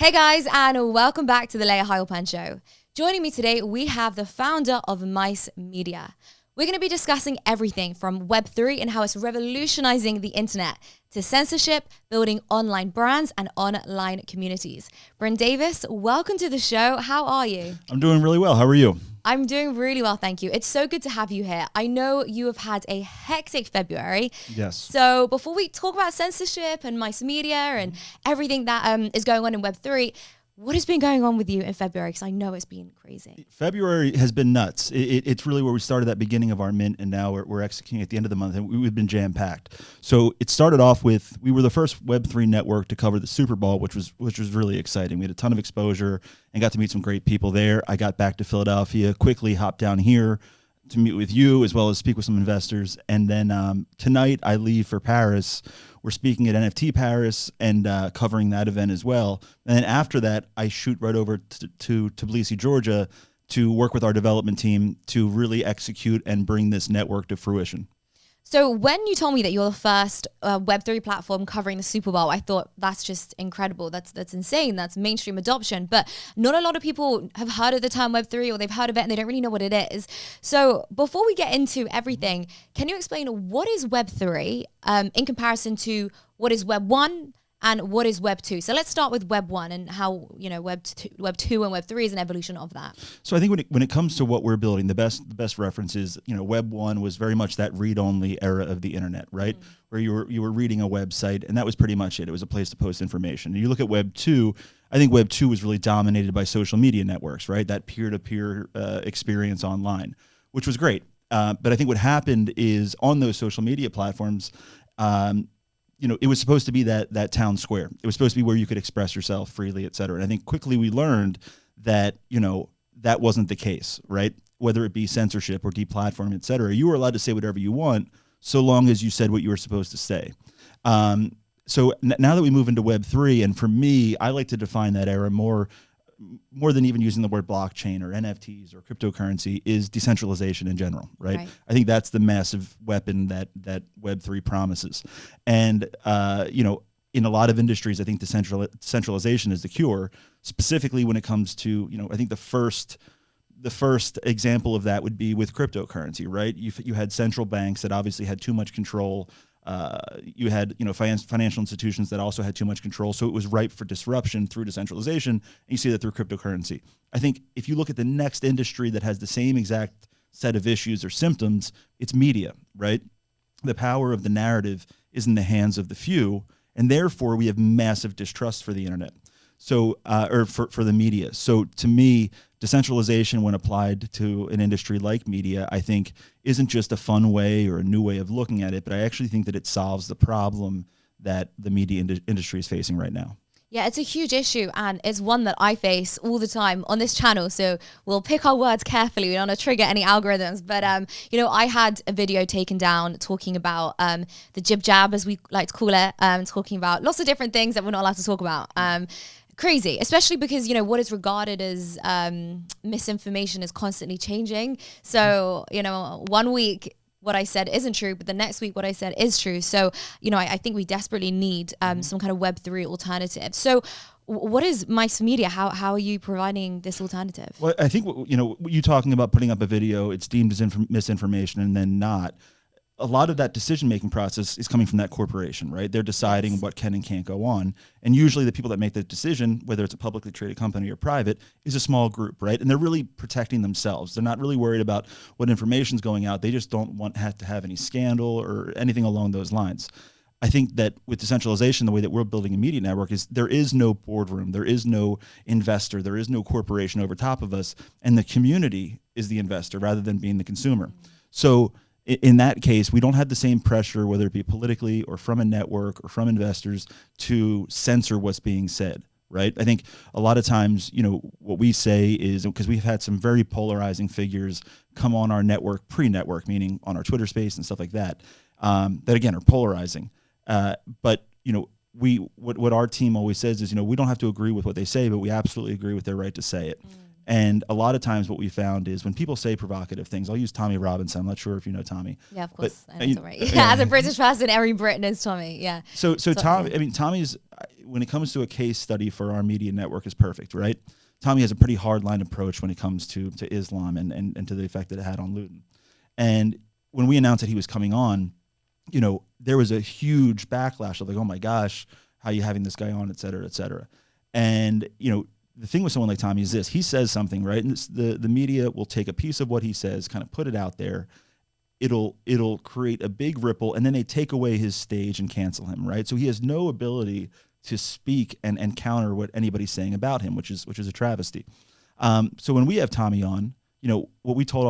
Hey guys, and welcome back to the Layah Heilpern show. Joining me today, we have the founder of Mice Media. We're going to be discussing everything from Web3 and how it's revolutionizing the internet to censorship, building online brands and online communities. Bryn Davis, welcome to the show. How are you? I'm doing really well. How are you? I'm doing really well, thank you. It's so good to have you here. I know you have had a hectic February. Yes. So before we talk about censorship and Mice Media and everything that is going on in Web3, what has been going on with you in February? Because I know it's been crazy. February has been nuts. It's really where we started at beginning of our mint, and now we're executing at the end of the month, and we've been jam-packed. So it started off with, we were the first Web3 network to cover the Super Bowl, which was really exciting. We had a ton of exposure and got to meet some great people there. I got back to Philadelphia, quickly hopped down here to meet with you as well as speak with some investors. And then tonight I leave for Paris. We're speaking at NFT Paris and covering that event as well. And then after that, I shoot right over to Tbilisi, Georgia to work with our development team to really execute and bring this network to fruition. So when you told me that you're the first Web3 platform covering the Super Bowl, I thought that's just incredible. That's insane. That's mainstream adoption. But not a lot of people have heard of the term Web3, or they've heard of it and they don't really know what it is. So before we get into everything, can you explain what is Web3 in comparison to what is Web 1 and what is Web 2? So let's start with Web 1 and how, Web 2 and Web 3 is an evolution of that. So I think when it comes to what we're building, the best reference is, Web 1 was very much that read-only era of the internet, right? Where you were reading a website, and that was pretty much it. It was a place to post information. And you look at Web 2, I think Web 2 was really dominated by social media networks, right? That peer-to-peer experience online, which was great. But I think what happened is on those social media platforms, it was supposed to be that town square. It was supposed to be where you could express yourself freely, et cetera. And I think quickly we learned that, that wasn't the case, right? Whether it be censorship or deplatform, et cetera, you were allowed to say whatever you want so long as you said what you were supposed to say. So now that we move into Web3, and for me, I like to define that era more than even using the word blockchain or NFTs or cryptocurrency, is decentralization in general, right? I think that's the massive weapon that Web3 promises. And, in a lot of industries, I think decentralization is the cure, specifically when it comes to, I think the first example of that would be with cryptocurrency, right? You had central banks that obviously had too much control. You had financial institutions that also had too much control, so it was ripe for disruption through decentralization, and you see that through cryptocurrency. I think if you look at the next industry that has the same exact set of issues or symptoms, it's media, right? The power of the narrative is in the hands of the few, and therefore we have massive distrust for the internet. So, or for the media. So to me, decentralization, when applied to an industry like media, I think isn't just a fun way or a new way of looking at it, but I actually think that it solves the problem that the media industry is facing right now. Yeah, it's a huge issue, and it's one that I face all the time on this channel. So we'll pick our words carefully. We don't want to trigger any algorithms. But, I had a video taken down talking about the jib jab, as we like to call it, talking about lots of different things that we're not allowed to talk about. Crazy, especially because, what is regarded as misinformation is constantly changing. So, 1 week, what I said isn't true, but the next week what I said is true. So, I think we desperately need some kind of Web3 alternative. So what is Mice Media? How are you providing this alternative? Well, I think, you talking about putting up a video, it's deemed as misinformation and then not. A lot of that decision-making process is coming from that corporation, right? They're deciding what can and can't go on. And usually the people that make that decision, whether it's a publicly traded company or private, is a small group, right? And they're really protecting themselves. They're not really worried about what information's going out. They just don't want to have any scandal or anything along those lines. I think that with decentralization, the way that we're building a media network is there is no boardroom, there is no investor, there is no corporation over top of us, and the community is the investor rather than being the consumer. So in that case, we don't have the same pressure, whether it be politically or from a network or from investors, to censor what's being said, right? I think a lot of times, what we say is, because we've had some very polarizing figures come on our network, pre-network, meaning on our Twitter space and stuff like that, that again are polarizing. But what our team always says is, we don't have to agree with what they say, but we absolutely agree with their right to say it. And a lot of times what we found is when people say provocative things, I'll use Tommy Robinson. I'm not sure if you know Tommy. Yeah, of course. But, I know Tommy. Yeah, as a British person, every Brit knows Tommy. Yeah. So Tommy, I mean, Tommy's, when it comes to a case study for our media network, is perfect, right? Tommy has a pretty hardline approach when it comes to Islam and to the effect that it had on Luton. And when we announced that he was coming on, you know, there was a huge backlash of like, oh my gosh, how are you having this guy on, et cetera, et cetera. And, you know, the thing with someone like Tommy is this: he says something, right? And the media will take a piece of what he says, kind of put it out there. It'll create a big ripple, and then they take away his stage and cancel him, right? So he has no ability to speak and counter what anybody's saying about him, which is a travesty. So when we have Tommy on, you know, what we told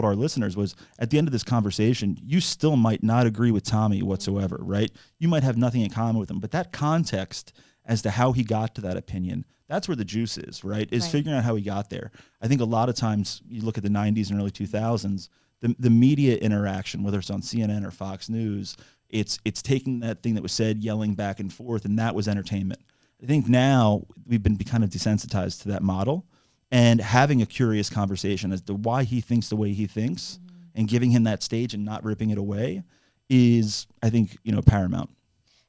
our listeners was, at the end of this conversation, you still might not agree with Tommy whatsoever, right? You might have nothing in common with him, but that context as to how he got to that opinion, that's where the juice is, right? Is figuring out how he got there. I think a lot of times you look at the 90s and early 2000s, the media interaction, whether it's on CNN or Fox News, it's taking that thing that was said, yelling back and forth, and that was entertainment. I think now we've been kind of desensitized to that model, and having a curious conversation as to why he thinks the way he thinks, and giving him that stage and not ripping it away is, I think, you know, paramount.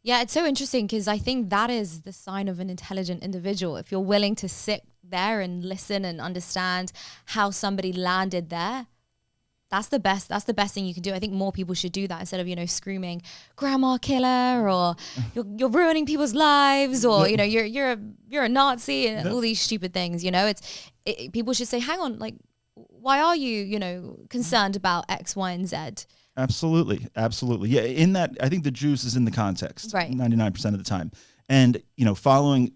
Yeah, it's so interesting because I think that is the sign of an intelligent individual. If you're willing to sit there and listen and understand how somebody landed there, that's the best thing you can do. I think more people should do that instead of, you know, screaming grandma killer, or you're ruining people's lives, or you know, you're a Nazi, and all these stupid things. You know, people should say, hang on, like, why are you, you know, concerned about X, Y, and Z? Absolutely. Yeah, in that, I think the juice is in the context, right? 99% of the time. And, you know,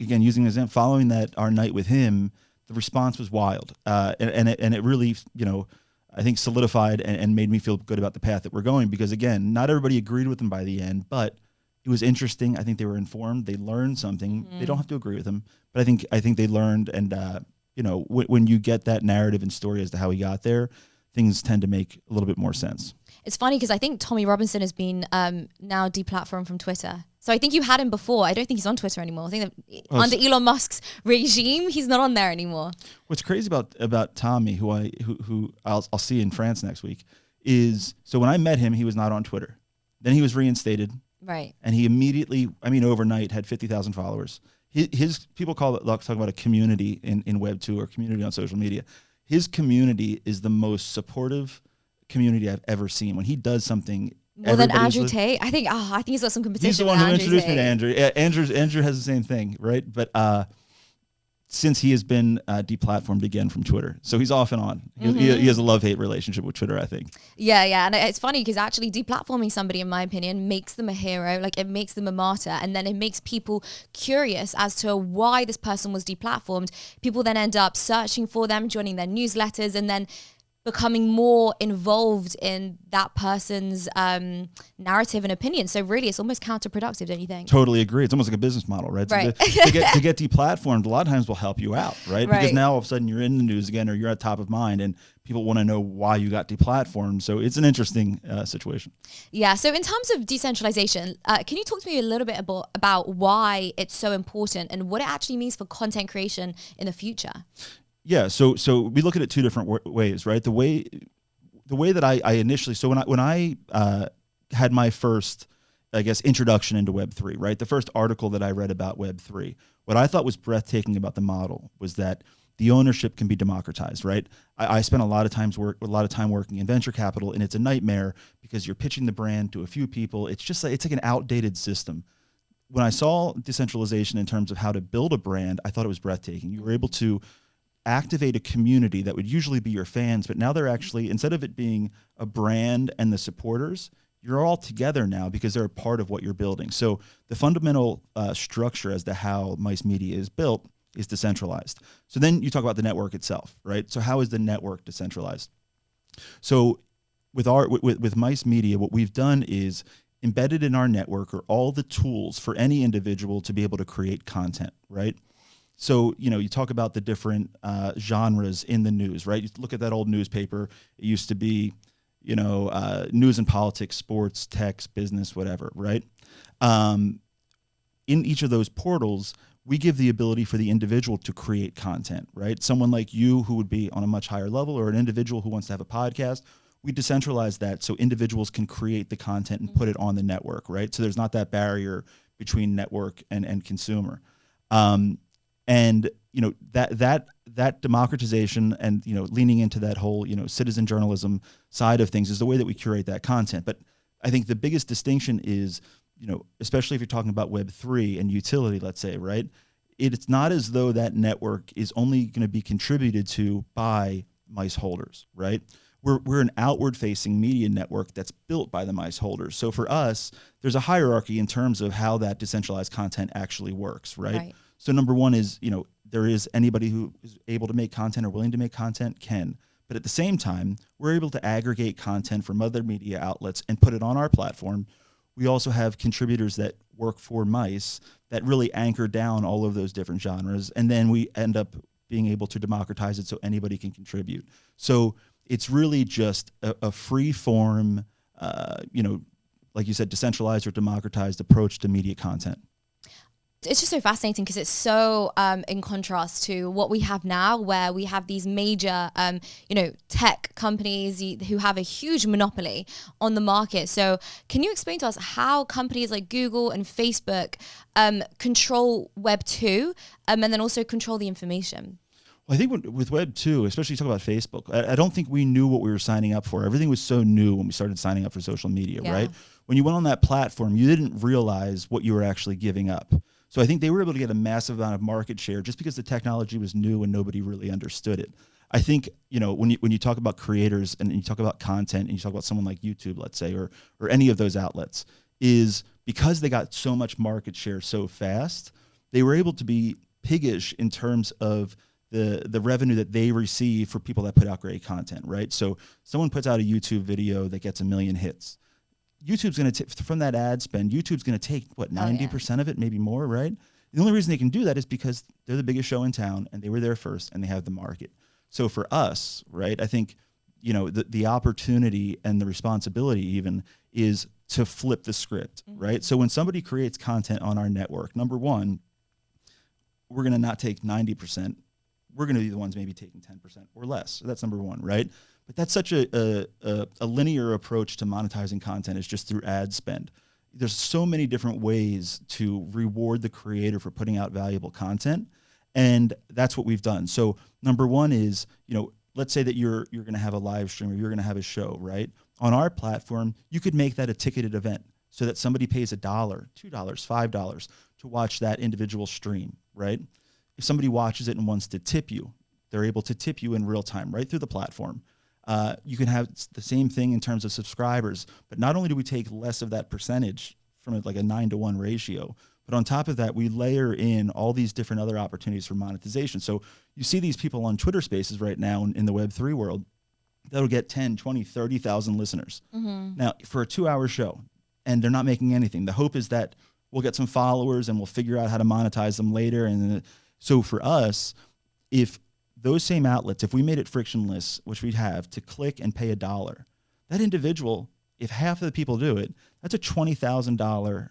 using an example, following that, our night with him, the response was wild. And it really, you know, I think solidified and made me feel good about the path that we're going, because again, not everybody agreed with him by the end, but it was interesting. I think they were informed. They learned something. They don't have to agree with him, but I think they learned. And, you know, when you get that narrative and story as to how he got there, things tend to make a little bit more sense. It's funny because I think Tommy Robinson has been now deplatformed from Twitter. So I think you had him before. I don't think he's on Twitter anymore. I think that under Elon Musk's regime, he's not on there anymore. What's crazy about Tommy, who I'll see in France next week, is, so when I met him, he was not on Twitter. Then he was reinstated. Right. And he immediately, I mean, overnight had 50,000 followers. His people talk about a community in Web 2 or community on social media. His community is the most supportive community I've ever seen. When he does something, more than Andrew Tate, I think he's got some competition. He's the one who introduced me to Andrew. Yeah, Andrew has the same thing, right? But since he has been deplatformed again from Twitter, so he's off and on. He has a love-hate relationship with Twitter, I think. Yeah, and it's funny because actually deplatforming somebody, in my opinion, makes them a hero. Like, it makes them a martyr, and then it makes people curious as to why this person was deplatformed. People then end up searching for them, joining their newsletters, and then becoming more involved in that person's narrative and opinion. So really, it's almost counterproductive, don't you think? Totally agree. It's almost like a business model, right? Right. To get deplatformed, a lot of times will help you out, right? Because now all of a sudden you're in the news again, or you're at top of mind, and people want to know why you got deplatformed. So it's an interesting situation. Yeah. So in terms of decentralization, can you talk to me a little bit about why it's so important and what it actually means for content creation in the future? Yeah, so we look at it two different ways, right? The way that I initially, so when I had my first, I guess, introduction into Web3, right? The first article that I read about Web3, what I thought was breathtaking about the model was that the ownership can be democratized, right? I spent a lot of time working in venture capital, and it's a nightmare because you're pitching the brand to a few people. It's just like, it's like an outdated system. When I saw decentralization in terms of how to build a brand, I thought it was breathtaking. You were able to activate a community that would usually be your fans, but now they're actually, instead of it being a brand and the supporters, you're all together now because they're a part of what you're building. So the fundamental structure as to how Mice Media is built is decentralized. So then you talk about the network itself, right? So how is the network decentralized? So with Mice Media, what we've done is embedded in our network are all the tools for any individual to be able to create content, right? So, you know, you talk about the different genres in the news, right? You look at that old newspaper. It used to be, you know, news and politics, sports, tech, business, whatever, right? In each of those portals, we give the ability for the individual to create content, right? Someone like you who would be on a much higher level, or an individual who wants to have a podcast, we decentralize that so individuals can create the content and put it on the network, right? So there's not that barrier between network and consumer. And that democratization and leaning into that whole citizen journalism side of things is the way that we curate that content. But I think the biggest distinction is, especially if you're talking about Web3 and utility, let's say, right? It's not as though that network is only going to be contributed to by mice holders, right? We're an outward-facing media network that's built by the mice holders. So for us, there's a hierarchy in terms of how that decentralized content actually works, right? So number one is, there is anybody who is able to make content or willing to make content can. But at the same time, we're able to aggregate content from other media outlets and put it on our platform. We also have contributors that work for mice that really anchor down all of those different genres. And then we end up being able to democratize it so anybody can contribute. So it's really just a free form, like you said, decentralized or democratized approach to media content. It's just so fascinating because it's so in contrast to what we have now, where we have these major, tech companies who have a huge monopoly on the market. So can you explain to us how companies like Google and Facebook control Web 2 and then also control the information? Well, I think with Web 2, especially talk about Facebook, I don't think we knew what we were signing up for. Everything was so new when we started signing up for social media, right? When you went on that platform, you didn't realize what you were actually giving up. So I think they were able to get a massive amount of market share just because the technology was new and nobody really understood it. I think, when you talk about creators and you talk about content and you talk about someone like YouTube, let's say, or any of those outlets, is because they got so much market share so fast, they were able to be piggish in terms of the revenue that they receive for people that put out great content, right? So someone puts out a YouTube video that gets 1 million hits. YouTube's going to, from that ad spend, YouTube's going to take, 90% of it, maybe more, right? The only reason they can do that is because they're the biggest show in town and they were there first and they have the market. So for us, right, I think, the opportunity and the responsibility even is to flip the script, right? So when somebody creates content on our network, number one, we're going to not take 90%. We're going to be the ones maybe taking 10% or less. So that's number one, right? But that's such a linear approach to monetizing content is just through ad spend. There's so many different ways to reward the creator for putting out valuable content, and that's what we've done. So number one is, let's say that you're going to have a live stream or you're going to have a show, right? On our platform, you could make that a ticketed event so that somebody pays $1, $2, $5 to watch that individual stream, right? If somebody watches it and wants to tip you, they're able to tip you in real time right through the platform. You can have the same thing in terms of subscribers, but not only do we take less of that percentage from like a 9-to-1 ratio, but on top of that, we layer in all these different other opportunities for monetization. So you see these people on Twitter Spaces right now in the Web3 world that'll get 10, 20, 30,000 listeners. Now, for a 2-hour show, and they're not making anything. The hope is that we'll get some followers and we'll figure out how to monetize them later. And so for us, if those same outlets, if we made it frictionless, which we have, to click and pay $1, that individual, if half of the people do it, that's a $20,000,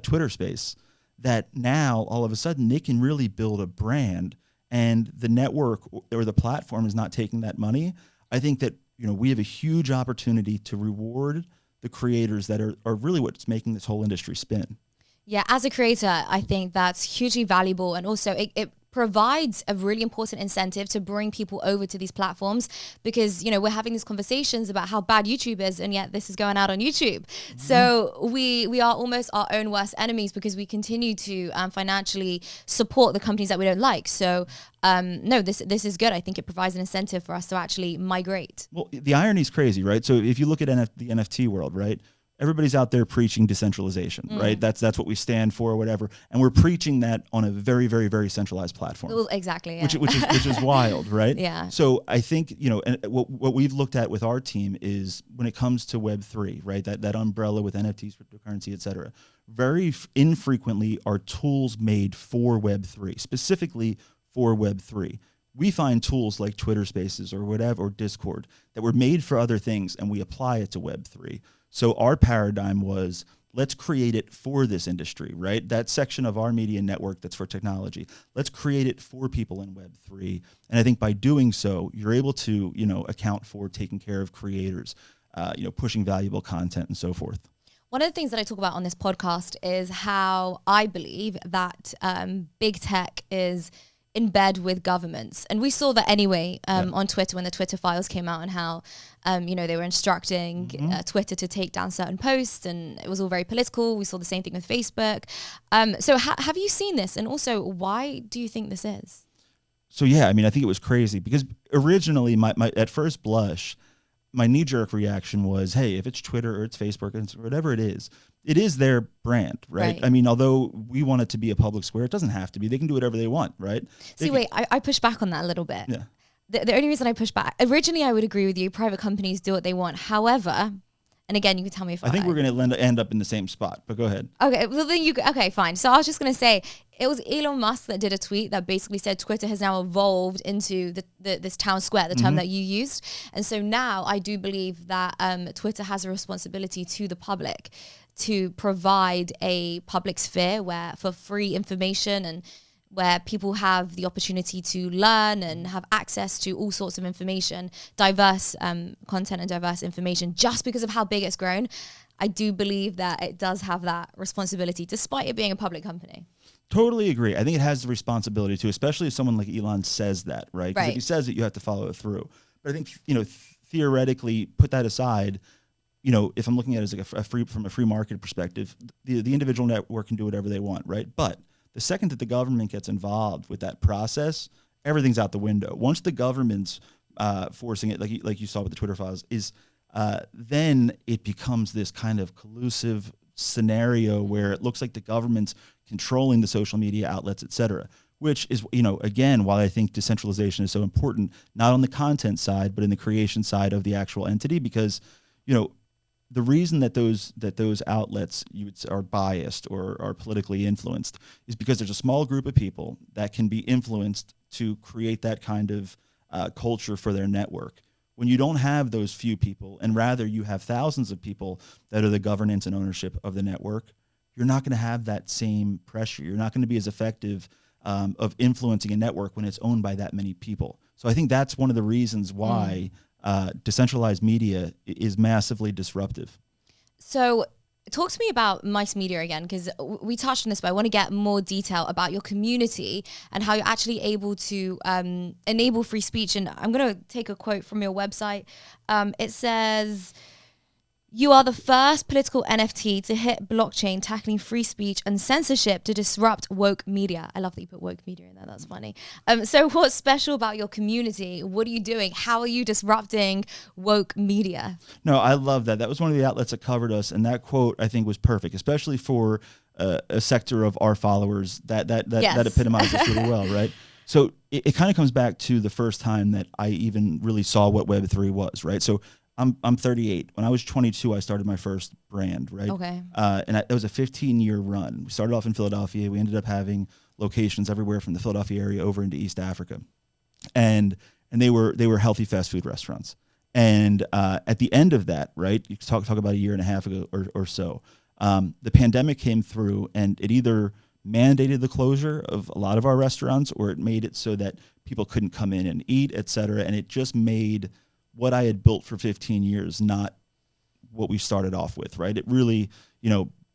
Twitter space that now all of a sudden they can really build a brand, and the network or the platform is not taking that money. I think that, we have a huge opportunity to reward the creators that are really what's making this whole industry spin. Yeah, as a creator, I think that's hugely valuable, and also it provides a really important incentive to bring people over to these platforms, because we're having these conversations about how bad YouTube is, and yet this is going out on YouTube. So we are almost our own worst enemies because we continue to financially support the companies that we don't like. So no, this is good. I think it provides an incentive for us to actually migrate. Well, the irony is crazy, right? So if you look at the NFT world, right? Everybody's out there preaching decentralization, right? That's what we stand for, or whatever, and we're preaching that on a very, very, very centralized platform. Well, exactly, yeah. which is wild, right? Yeah. So I think and what we've looked at with our team is when it comes to Web3, right? That umbrella with NFTs, cryptocurrency, et cetera. Very infrequently are tools made for Web3, specifically for Web3. We find tools like Twitter Spaces or whatever, or Discord, that were made for other things, and we apply it to Web3. So our paradigm was, let's create it for this industry, right? That section of our media network that's for technology, let's create it for people in Web3. And I think by doing so, you're able to, account for taking care of creators, pushing valuable content and so forth. One of the things that I talk about on this podcast is how I believe that big tech is in bed with governments. And we saw that anyway on Twitter when the Twitter files came out, and how they were instructing Twitter to take down certain posts, and it was all very political. We saw the same thing with Facebook. So have you seen this? And also, why do you think this is? So yeah, I think it was crazy because originally my at first blush, my knee-jerk reaction was, hey, if it's Twitter or it's Facebook or whatever it is their brand, right? Although we want it to be a public square, it doesn't have to be. They can do whatever they want, right? I push back on that a little bit. Yeah. The only reason I push back, originally I would agree with you, private companies do what they want. However, and again, you can tell me if I think we're going to end up in the same spot, but go ahead. Okay, well then okay, fine. So I was just going to say, it was Elon Musk that did a tweet that basically said Twitter has now evolved into this town square, the term that you used. And so now I do believe that Twitter has a responsibility to the public to provide a public sphere where for free information and where people have the opportunity to learn and have access to all sorts of information, diverse content and diverse information. Just because of how big it's grown, I do believe that it does have that responsibility, despite it being a public company. Totally agree. I think it has the responsibility to, especially if someone like Elon says that, right? Because if he says it, you have to follow it through. But I think, theoretically, put that aside, if I'm looking at it as from a free market perspective, the individual network can do whatever they want, right? But the second that the government gets involved with that process, everything's out the window. Once the government's forcing it, like you saw with the Twitter files, then it becomes this kind of collusive scenario where it looks like the government's controlling the social media outlets, et cetera, which is, again, while I think decentralization is so important, not on the content side, but in the creation side of the actual entity, because, the reason that those outlets are biased or are politically influenced is because there's a small group of people that can be influenced to create that kind of culture for their network. When you don't have those few people, and rather you have thousands of people that are the governance and ownership of the network, you're not going to have that same pressure. You're not going to be as effective of influencing a network when it's owned by that many people. So I think that's one of the reasons why decentralized media is massively disruptive. So talk to me about Mice Media again, because we touched on this, but I want to get more detail about your community and how you're actually able to enable free speech. And I'm going to take a quote from your website. It says, "You are the first political NFT to hit blockchain, tackling free speech and censorship to disrupt woke media." I love that you put woke media in there. That's funny. So what's special about your community? What are you doing? How are you disrupting woke media? No, I love that. That was one of the outlets that covered us. And that quote, I think, was perfect, especially for a sector of our followers that epitomizes this really well, right? So it kind of comes back to the first time that I even really saw what Web3 was, right? So I'm 38. When I was 22, I started my first brand, right? Okay. And that was a 15-year run. We started off in Philadelphia. We ended up having locations everywhere from the Philadelphia area over into East Africa, and they were healthy fast food restaurants. And at the end of that, right, you talk about a year and a half ago or so, the pandemic came through, and it either mandated the closure of a lot of our restaurants, or it made it so that people couldn't come in and eat, et cetera. And it just made what I had built for 15 years not what we started off with, right? It really,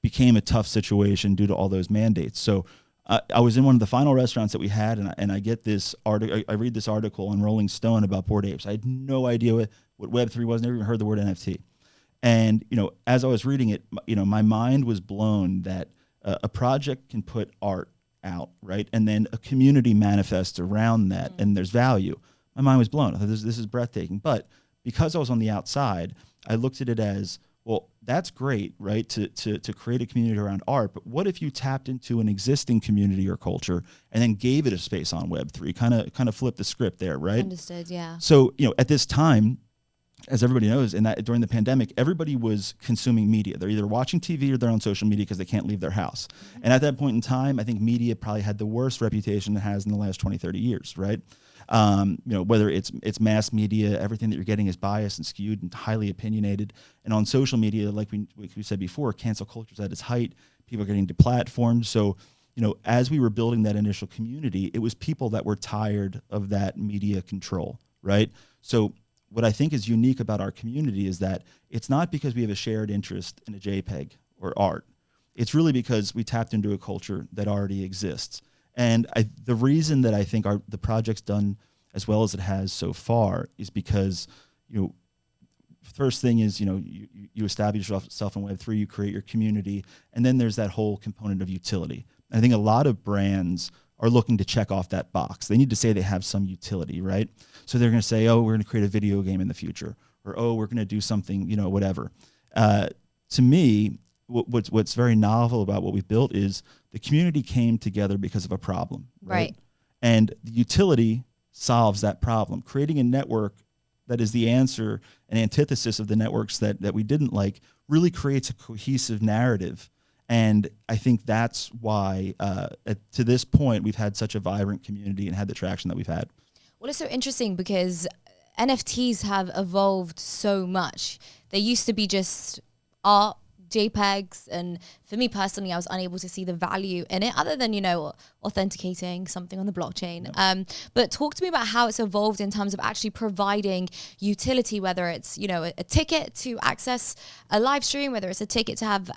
became a tough situation due to all those mandates. So I was in one of the final restaurants that we had, and I get this article. I read this article on Rolling Stone about Bored Apes. I had no idea what Web3 was. Never even heard the word NFT. And as I was reading it, my mind was blown that a project can put art out, right, and then a community manifests around that, and there's value. My mind was blown. I thought, this is breathtaking. But because I was on the outside, I looked at it as, well, that's great, right, to create a community around art. But what if you tapped into an existing community or culture and then gave it a space on Web3, kind of flip the script there, right? Understood, yeah. So, at this time, as everybody knows, in that during the pandemic, everybody was consuming media. They're either watching TV or they're on social media because they can't leave their house. And at that point in time, I think media probably had the worst reputation it has in the last 20, 30 years, right? Whether it's mass media, everything that you're getting is biased and skewed and highly opinionated. And on social media, like we said before, cancel culture is at its height. People are getting deplatformed. So, as we were building that initial community, it was people that were tired of that media control, right? So what I think is unique about our community is that it's not because we have a shared interest in a JPEG or art. It's really because we tapped into a culture that already exists. And the reason that I think the project's done as well as it has so far is because, first thing is, you establish yourself in Web3, you create your community, and then there's that whole component of utility. And I think a lot of brands are looking to check off that box. They need to say they have some utility, right? So they're going to say, oh, we're going to create a video game in the future, or oh, we're going to do something, whatever. To me, what's very novel about what we've built is the community came together because of a problem, right? And the utility solves that problem. Creating a network that is the answer and antithesis of the networks that we didn't like really creates a cohesive narrative. And I think that's why, to this point, we've had such a vibrant community and had the traction that we've had. Well, it's so interesting because NFTs have evolved so much. They used to be just art, JPEGs, and for me personally, I was unable to see the value in it other than, authenticating something on the blockchain. But talk to me about how it's evolved in terms of actually providing utility, whether it's, a ticket to access a live stream, whether it's a ticket to have,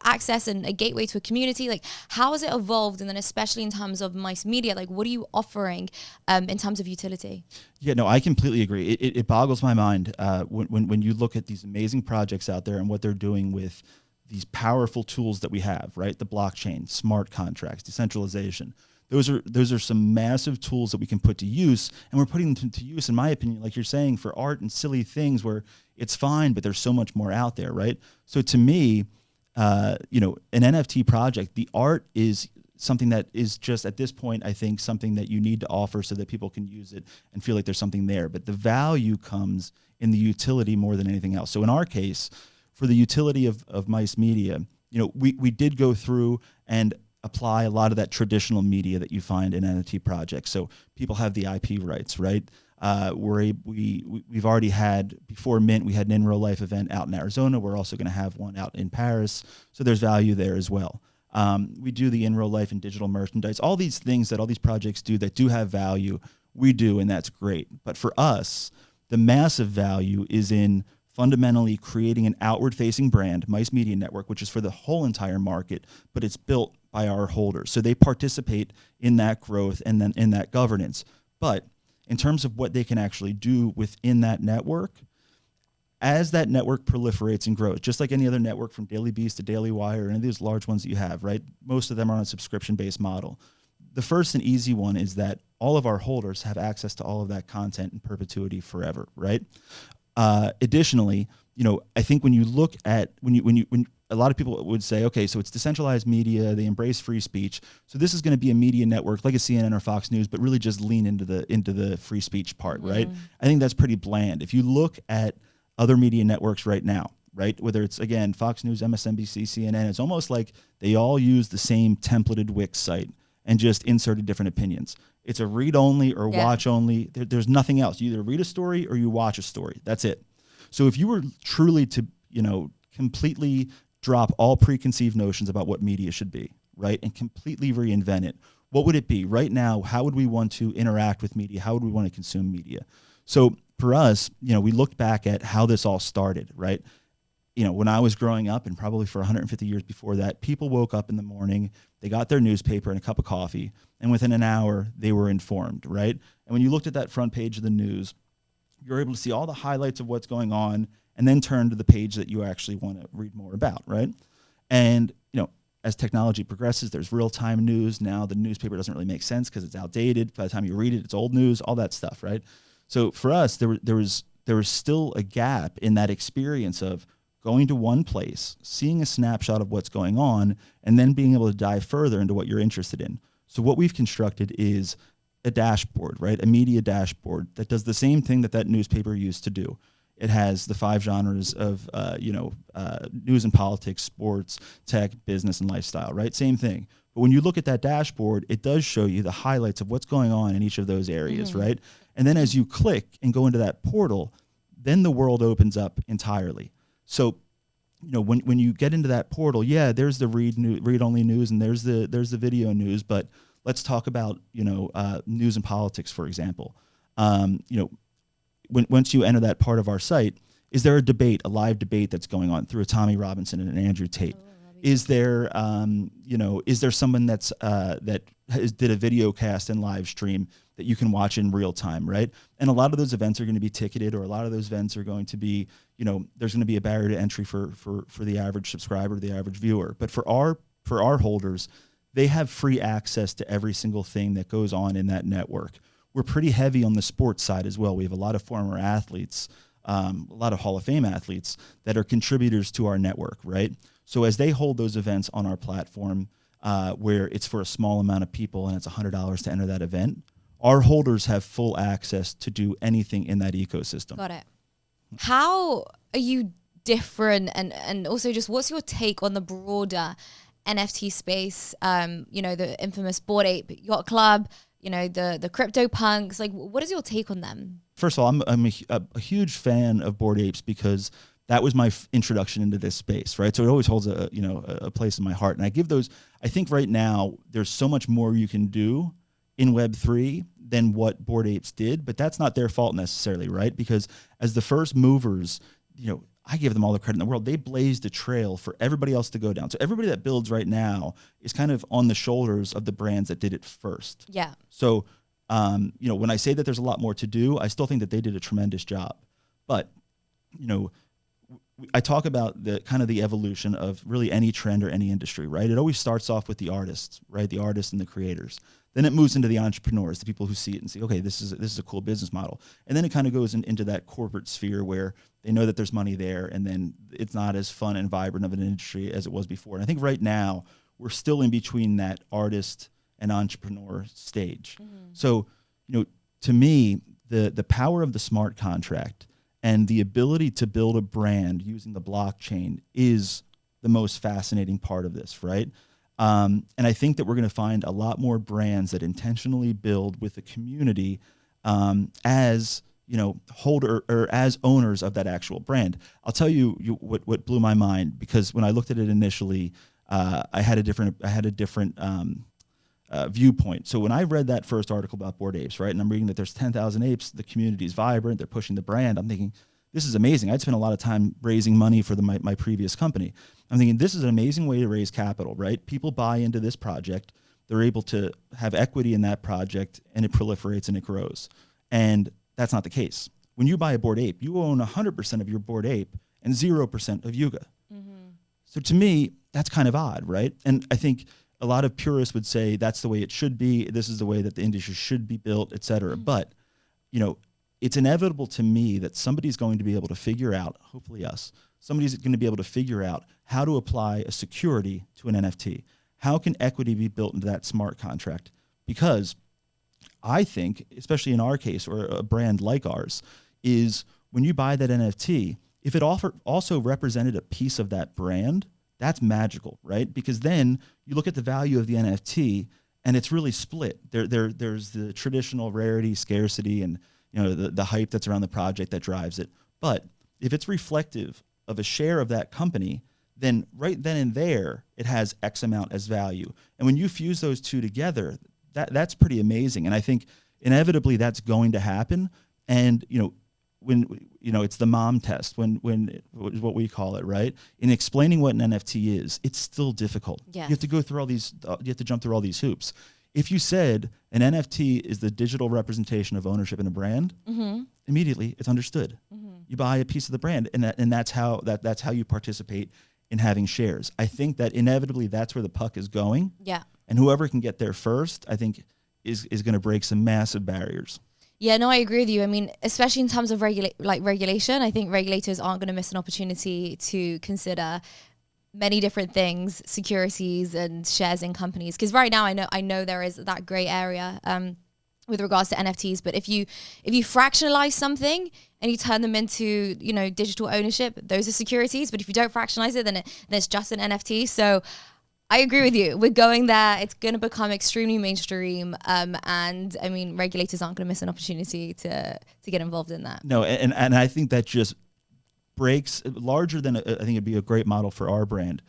access and a gateway to a community. Like, how has it evolved? And then especially in terms of Mice Media, like, what are you offering in terms of utility? Yeah, no, I completely agree. It boggles my mind when you look at these amazing projects out there and what they're doing with these powerful tools that we have, right? The blockchain, smart contracts, decentralization. Those are some massive tools that we can put to use, and we're putting them to use, in my opinion, like you're saying, for art and silly things where it's fine, but there's so much more out there, right? So to me, an NFT project, the art is something that is just at this point, I think, something that you need to offer so that people can use it and feel like there's something there. But the value comes in the utility more than anything else. So in our case, for the utility of Mice Media, we did go through and apply a lot of that traditional media that you find in NFT projects. So people have the IP rights, right? We've already had, before Mint, we had an in real life event out in Arizona. We're also going to have one out in Paris. So there's value there as well. We do the in real life and digital merchandise, all these things that all these projects do that do have value, we do, and that's great. But for us, the massive value is in fundamentally creating an outward-facing brand, Mice Media Network, which is for the whole entire market, but it's built by our holders. So they participate in that growth and then in that governance. But in terms of what they can actually do within that network, as that network proliferates and grows, just like any other network from Daily Beast to Daily Wire, or any of these large ones that you have, right? Most of them are on a subscription-based model. The first and easy one is that all of our holders have access to all of that content in perpetuity forever, right? Additionally, I think when you look at when a lot of people would say, okay, so it's decentralized media, they embrace free speech, so this is going to be a media network like a CNN or Fox News, but really just lean into the free speech part, right? I think that's pretty bland. If you look at other media networks right now, right, whether it's again Fox News, MSNBC, CNN, it's almost like they all use the same templated Wix site and just inserted different opinions. It's a read only or watch only. There's nothing else. You either read a story or you watch a story. That's it. So if you were truly to, completely drop all preconceived notions about what media should be, right, and completely reinvent it, what would it be? Right now, how would we want to interact with media? How would we want to consume media? So for us, we looked back at how this all started, right? When I was growing up, and probably for 150 years before that, people woke up in the morning, they got their newspaper and a cup of coffee, and within an hour, they were informed, right? And when you looked at that front page of the news, you're able to see all the highlights of what's going on, and then turn to the page that you actually want to read more about, right? And, as technology progresses, there's real-time news. Now the newspaper doesn't really make sense because it's outdated. By the time you read it, it's old news, all that stuff, right? So for us, there was still a gap in that experience of going to one place, seeing a snapshot of what's going on, and then being able to dive further into what you're interested in. So what we've constructed is a dashboard, right? A media dashboard that does the same thing that newspaper used to do. It has the 5 genres of, news and politics, sports, tech, business, and lifestyle, right? Same thing. But when you look at that dashboard, it does show you the highlights of what's going on in each of those areas, right? And then as you click and go into that portal, then the world opens up entirely. So, when you get into that portal, there's the read-only news, and there's the video news. But let's talk about news and politics, for example. Once you enter that part of our site, is there a live debate that's going on through a Tommy Robinson and an Andrew Tate? Is there, is there someone that did a video cast and live stream that you can watch in real time, right? And a lot of those events are going to be ticketed, or a lot of those events are going to be, there's going to be a barrier to entry for the average subscriber, the average viewer. But for our holders, they have free access to every single thing that goes on in that network. We're pretty heavy on the sports side as well. We have a lot of former athletes, a lot of Hall of Fame athletes that are contributors to our network, right? So as they hold those events on our platform, where it's for a small amount of people and it's $100 to enter that event, our holders have full access to do anything in that ecosystem. Got it. How are you different, and also just what's your take on the broader NFT space? The infamous Bored Ape Yacht Club, the crypto punks. Like, what is your take on them? First of all, I'm a huge fan of Bored Apes because that was my introduction into this space, right? So it always holds a place in my heart. And I think right now there's so much more you can do in Web3 than what Bored Apes did, but that's not their fault necessarily, right? Because as the first movers, I give them all the credit in the world. They blazed a trail for everybody else to go down. So everybody that builds right now is kind of on the shoulders of the brands that did it first. Yeah. So, when I say that there's a lot more to do, I still think that they did a tremendous job. But, I talk about the kind of the evolution of really any trend or any industry, right? It always starts off with the artists, right? The artists and the creators. Then it moves into the entrepreneurs, the people who see it and say, okay, this is a cool business model. And then it kind of goes into that corporate sphere where they know that there's money there, and then it's not as fun and vibrant of an industry as it was before. And I think right now we're still in between that artist and entrepreneur stage. Mm-hmm. So, to me, the power of the smart contract and the ability to build a brand using the blockchain is the most fascinating part of this, right? And I think that we're going to find a lot more brands that intentionally build with the community as holder or as owners of that actual brand. I'll tell you what blew my mind, because when I looked at it initially, I had a different viewpoint. So when I read that first article about Bored Apes, right, and I'm reading that there's 10,000 apes, the community is vibrant, they're pushing the brand, I'm thinking, this is amazing. I'd spent a lot of time raising money for my previous company. I'm thinking, this is an amazing way to raise capital, right? People buy into this project, they're able to have equity in that project, and it proliferates and it grows. And that's not the case. When you buy a Bored Ape, you own 100% of your Bored Ape and 0% of Yuga. Mm-hmm. So to me, that's kind of odd, right? And I think a lot of purists would say that's the way it should be. This is the way that the industry should be built, et cetera. Mm-hmm. But, it's inevitable to me that somebody's going to be able to figure out, hopefully us, somebody's going to be able to figure out how to apply a security to an NFT. How can equity be built into that smart contract? Because I think, especially in our case, or a brand like ours, is when you buy that NFT, if it also represented a piece of that brand, that's magical, right? Because then you look at the value of the NFT and it's really split. There's the traditional rarity, scarcity, and the hype that's around the project that drives it. But if it's reflective of a share of that company, then right then and there, it has X amount as value. And when you fuse those two together, that's pretty amazing. And I think inevitably that's going to happen. And, when it's the mom test, when what we call it, right? In explaining what an NFT is, it's still difficult. Yes. You have to go through you have to jump through all these hoops. If you said an NFT is the digital representation of ownership in a brand, mm-hmm. immediately it's understood. Mm-hmm. You buy a piece of the brand, and that's how you participate in having shares. I think that inevitably that's where the puck is going. Yeah. And whoever can get there first, I think, is going to break some massive barriers. Yeah, no, I agree with you. I mean, especially in terms of regulation, I think regulators aren't going to miss an opportunity to consider many different things, securities and shares in companies. Because right now, I know there is that gray area. with regards to NFTs. But if you fractionalize something and you turn them into, you know, digital ownership, those are securities. But if you don't fractionalize it, then it's just an NFT. So I agree with you. We're going there. It's going to become extremely mainstream. And I mean, regulators aren't going to miss an opportunity to get involved in that. No, and I think that just breaks, larger than, I think it'd be a great model for our brand.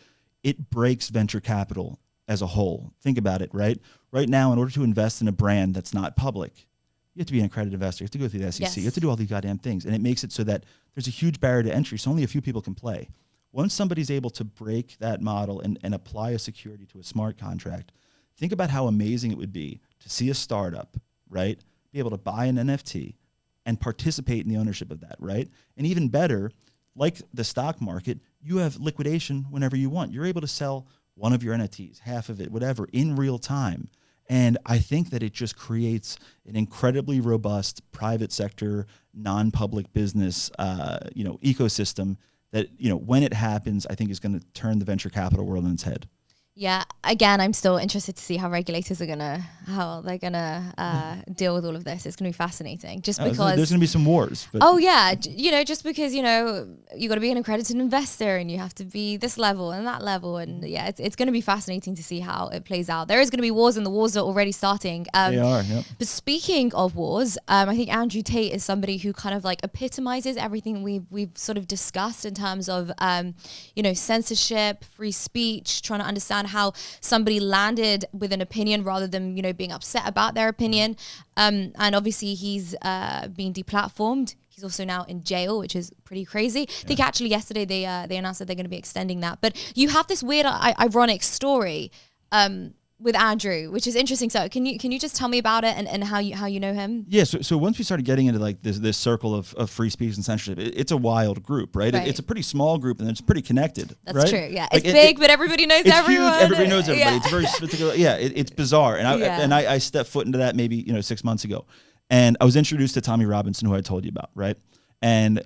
It breaks venture capital as a whole. Think about it, right? Right now, in order to invest in a brand that's not public, you have to be an accredited investor. You have to go through the SEC. Yes. You have to do all these goddamn things. And it makes it so that there's a huge barrier to entry, so only a few people can play. Once somebody's able to break that model and apply a security to a smart contract, think about how amazing it would be to see a startup, right, be able to buy an NFT and participate in the ownership of that, right? And even better, like the stock market, you have liquidation whenever you want. You're able to sell one of your NFTs, half of it, whatever, in real time. And I think that it just creates an incredibly robust private sector, non-public business, ecosystem that, you know, when it happens, I think is going to turn the venture capital world on its head. Yeah, again, I'm still interested to see how regulators are how they're gonna deal with all of this. It's gonna be fascinating, just because there's gonna be some wars. But just because you got to be an accredited investor and you have to be this level and that level, and yeah, it's gonna be fascinating to see how it plays out. There is gonna be wars, and the wars are already starting. They are. Yep. But speaking of wars, I think Andrew Tate is somebody who kind of like epitomizes everything we've sort of discussed in terms of censorship, free speech, trying to understand how somebody landed with an opinion rather than, you know, being upset about their opinion. And obviously he's been deplatformed. He's also now in jail, which is pretty crazy. I think actually yesterday they announced that they're going to be extending that. But you have this weird, ironic story with Andrew, which is interesting. So can you just tell me about it and how you know him? Yeah. So once we started getting into like this circle of free speech and censorship, it's a wild group, right? It's a pretty small group and it's pretty connected. That's right? true. Yeah, it's big, but everybody knows everyone. Huge. Everybody knows everybody. Yeah. It's very particular. Yeah, it's bizarre. And I stepped foot into that maybe 6 months ago, and I was introduced to Tommy Robinson, who I told you about, right? And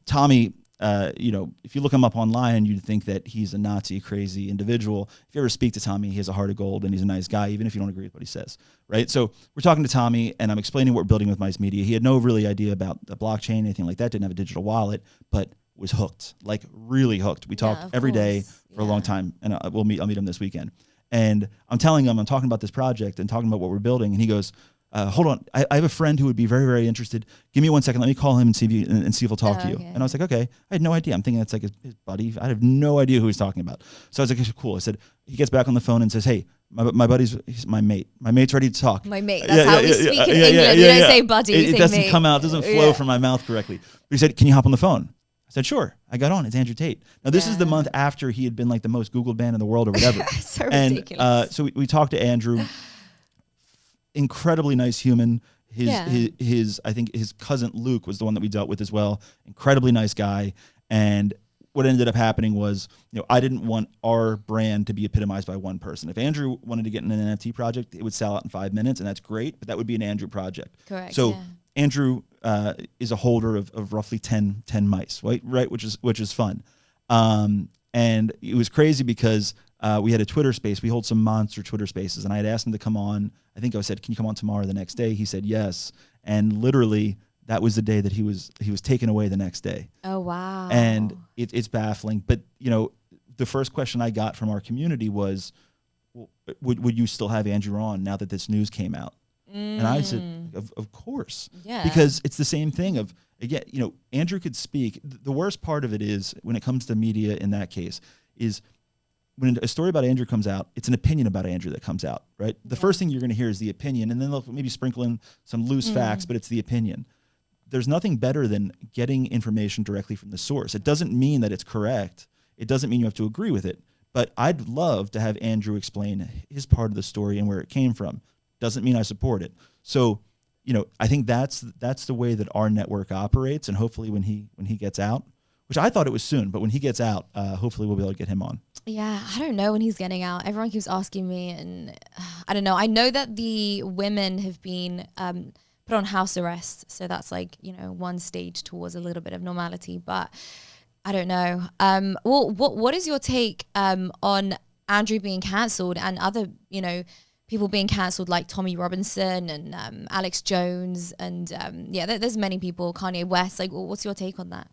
Tommy. If you look him up online, you'd think that he's a Nazi crazy individual. If you ever speak to Tommy, he has a heart of gold and he's a nice guy, even if you don't agree with what he says, right? So we're talking to Tommy and I'm explaining what we're building with Mice Media. He had no really idea about the blockchain, anything like that, didn't have a digital wallet, but was hooked, like really hooked. We talked every day for a long time, and I'll meet him this weekend. And I'm telling him, I'm talking about this project and talking about what we're building, and he goes, hold on, I have a friend who would be very, very interested. Give me 1 second. Let me call him and see if he'll talk to you. Okay. And I was like, okay. I had no idea. I'm thinking that's like his buddy. I have no idea who he's talking about. So I was like, cool. I said, he gets back on the phone and says, hey, my buddy's my mate. My mate's ready to talk. My mate. That's how we speak in England. We don't say buddy. It doesn't come out. It doesn't flow from my mouth correctly. But he said, can you hop on the phone? I said, sure. I got on. It's Andrew Tate. Now, this is the month after he had been like the most Googled band in the world or whatever. So ridiculous. So we talked to Andrew. Incredibly nice human. I think his cousin Luke was the one that we dealt with as well. Incredibly nice guy. And what ended up happening was, I didn't want our brand to be epitomized by one person. If Andrew wanted to get in an NFT project, it would sell out in 5 minutes, and that's great, but that would be an Andrew project. Correct. So Andrew is a holder of roughly 10 mice, right? Which is fun. And it was crazy because we had a Twitter space. We hold some monster Twitter spaces, and I had asked him to come on. I think I said, can you come on tomorrow? The next day, he said yes. And literally, that was the day that he was taken away the next day. Oh, wow. And it's baffling. But, the first question I got from our community was, well, would you still have Andrew on now that this news came out? And I said, of course. Yeah. Because it's the same thing of, again, Andrew could speak. The worst part of it is, when it comes to media in that case, is when a story about Andrew comes out, it's an opinion about Andrew that comes out, right? The first thing you're going to hear is the opinion, and then they'll maybe sprinkle in some loose facts, but it's the opinion. There's nothing better than getting information directly from the source. It doesn't mean that it's correct. It doesn't mean you have to agree with it. But I'd love to have Andrew explain his part of the story and where it came from. Doesn't mean I support it. So, I think that's the way that our network operates, and hopefully when he gets out, which I thought it was soon, but when he gets out, hopefully we'll be able to get him on. Yeah, I don't know when he's getting out. Everyone keeps asking me, and I don't know. I know that the women have been put on house arrest, so that's like, one stage towards a little bit of normality, but I don't know. Well, what is your take on Andrew being cancelled and other, people being cancelled like Tommy Robinson and Alex Jones and there's many people, Kanye West. Like, what's your take on that?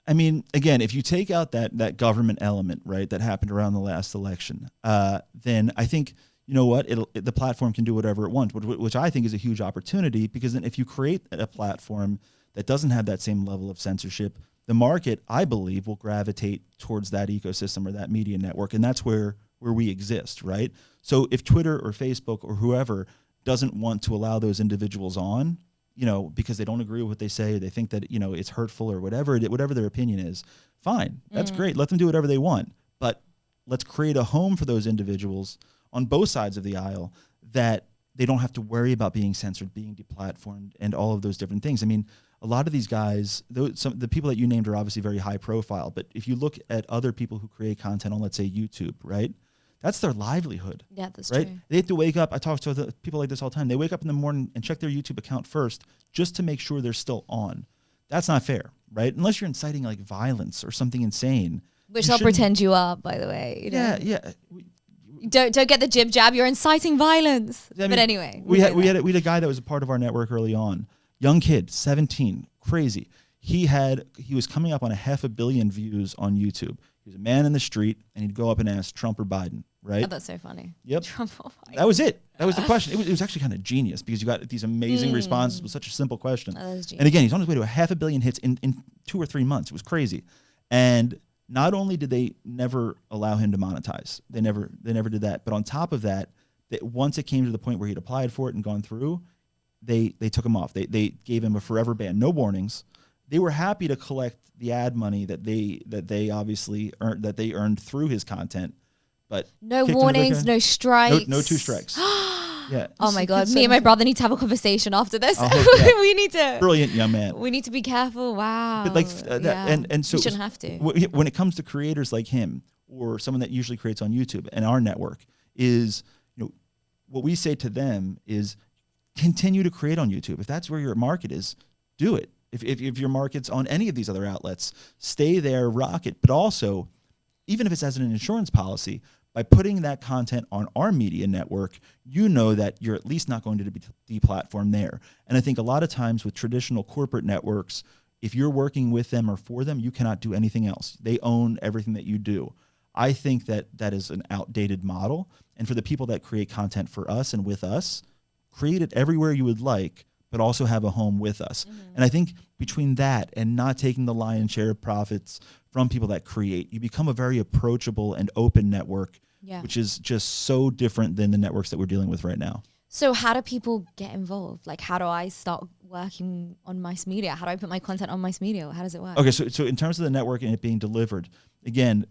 I mean, again, if you take out that government element, right, that happened around the last election, then I think, you know what, the platform can do whatever it wants, which I think is a huge opportunity, because then if you create a platform that doesn't have that same level of censorship, the market, I believe, will gravitate towards that ecosystem or that media network, and that's where we exist, right? So if Twitter or Facebook or whoever doesn't want to allow those individuals on, you know, because they don't agree with what they say, they think that, you know, it's hurtful or whatever their opinion is, fine, that's great. Let them do whatever they want. But let's create a home for those individuals on both sides of the aisle that they don't have to worry about being censored, being deplatformed, and all of those different things. I mean, a lot of these guys, the people that you named are obviously very high profile, but if you look at other people who create content on, let's say, YouTube, right? That's their livelihood. Yeah, that's right? True. They have to wake up. I talk to people like this all the time. They wake up in the morning and check their YouTube account first just to make sure they're still on. That's not fair, right? Unless you're inciting like violence or something insane. Which I'll pretend you are, by the way. You know? Yeah. Don't get the jib jab. You're inciting violence. I mean, but anyway, we had a guy that was a part of our network early on. Young kid, 17, crazy. He was coming up on 500 million views on YouTube. He was a man in the street, and he'd go up and ask Trump or Biden, right? Oh, that's so funny. Yep. Trump or Biden. That was it. That was the question. It was actually kind of genius, because you got these amazing responses with such a simple question. Oh, that was genius. And again, he's on his way to 500 million hits in 2 or 3 months. It was crazy. And not only did they never allow him to monetize, they never did that, but on top of that, once it came to the point where he'd applied for it and gone through, they took him off. They gave him a forever ban, no warnings. They were happy to collect the ad money that they obviously earned through his content, but no warnings, no strikes, no 2 strikes. Yeah. Oh my God, me and my brother need to have a conversation after this. We need to. Brilliant young man. We need to be careful. Wow. But like and so you shouldn't have to. When it comes to creators like him, or someone that usually creates on YouTube and our network, is, you know, what we say to them is continue to create on YouTube. If that's where your market is, do it. If your market's on any of these other outlets, stay there, rock it. But also, even if it's as an insurance policy, by putting that content on our media network, you know that you're at least not going to be deplatformed there. And I think a lot of times with traditional corporate networks, if you're working with them or for them, you cannot do anything else. They own everything that you do. I think that is an outdated model. And for the people that create content for us and with us, create it everywhere you would like, but also have a home with us. And I think between that and not taking the lion's share of profits from people that create, you become a very approachable and open network, which is just so different than the networks that we're dealing with right now. So how do people get involved? Like, how do I start working on Mice Media? How do I put my content on Mice Media? How does it work? Okay, so in terms of the network and it being delivered, again,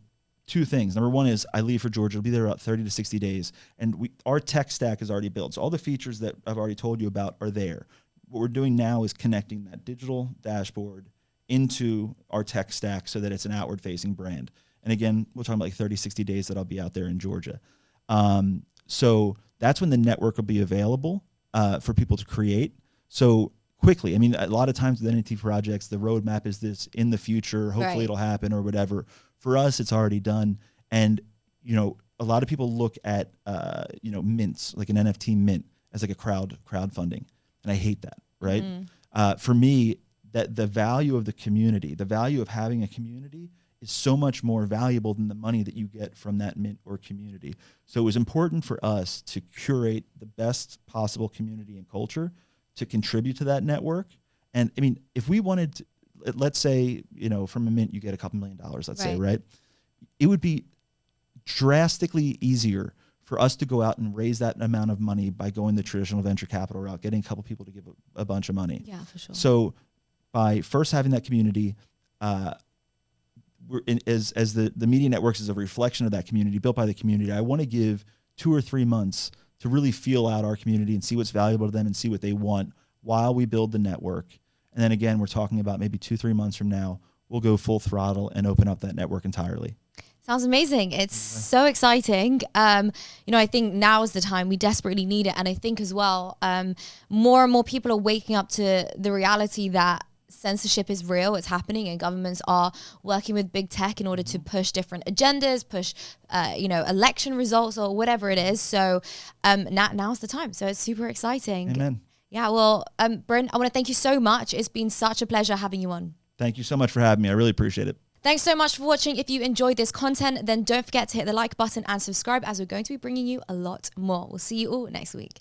2 things. Number one is I leave for Georgia. It'll be there about 30 to 60 days. And our tech stack is already built. So all the features that I've already told you about are there. What we're doing now is connecting that digital dashboard into our tech stack so that it's an outward-facing brand. And again, we're talking about like 30, 60 days that I'll be out there in Georgia. So that's when the network will be available for people to create. So quickly, I mean, a lot of times with NFT projects, the roadmap is this in the future. Hopefully it'll happen or whatever. For us, it's already done. And, you know, a lot of people look at, mints, like an NFT mint, as like a crowdfunding. And I hate that, right? For me, that the value of the community, the value of having a community is so much more valuable than the money that you get from that mint or community. So it was important for us to curate the best possible community and culture to contribute to that network. And I mean, if we wanted to, let's say, you know, from a mint, you get a couple $2 million, let's say, right? It would be drastically easier for us to go out and raise that amount of money by going the traditional venture capital route, getting a couple people to give a bunch of money. Yeah, for sure. So by first having that community, as the media networks is a reflection of that community, built by the community, I want to give 2 or 3 months to really feel out our community and see what's valuable to them and see what they want while we build the network. And then again, we're talking about maybe 2-3 months from now, we'll go full throttle and open up that network entirely. Sounds amazing. It's so exciting. I think now is the time. We desperately need it. And I think as well, more and more people are waking up to the reality that censorship is real, it's happening, and governments are working with big tech in order to push different agendas, push, election results or whatever it is. So now's the time. So it's super exciting. Amen. Yeah, well, Bryn, I want to thank you so much. It's been such a pleasure having you on. Thank you so much for having me. I really appreciate it. Thanks so much for watching. If you enjoyed this content, then don't forget to hit the like button and subscribe, as we're going to be bringing you a lot more. We'll see you all next week.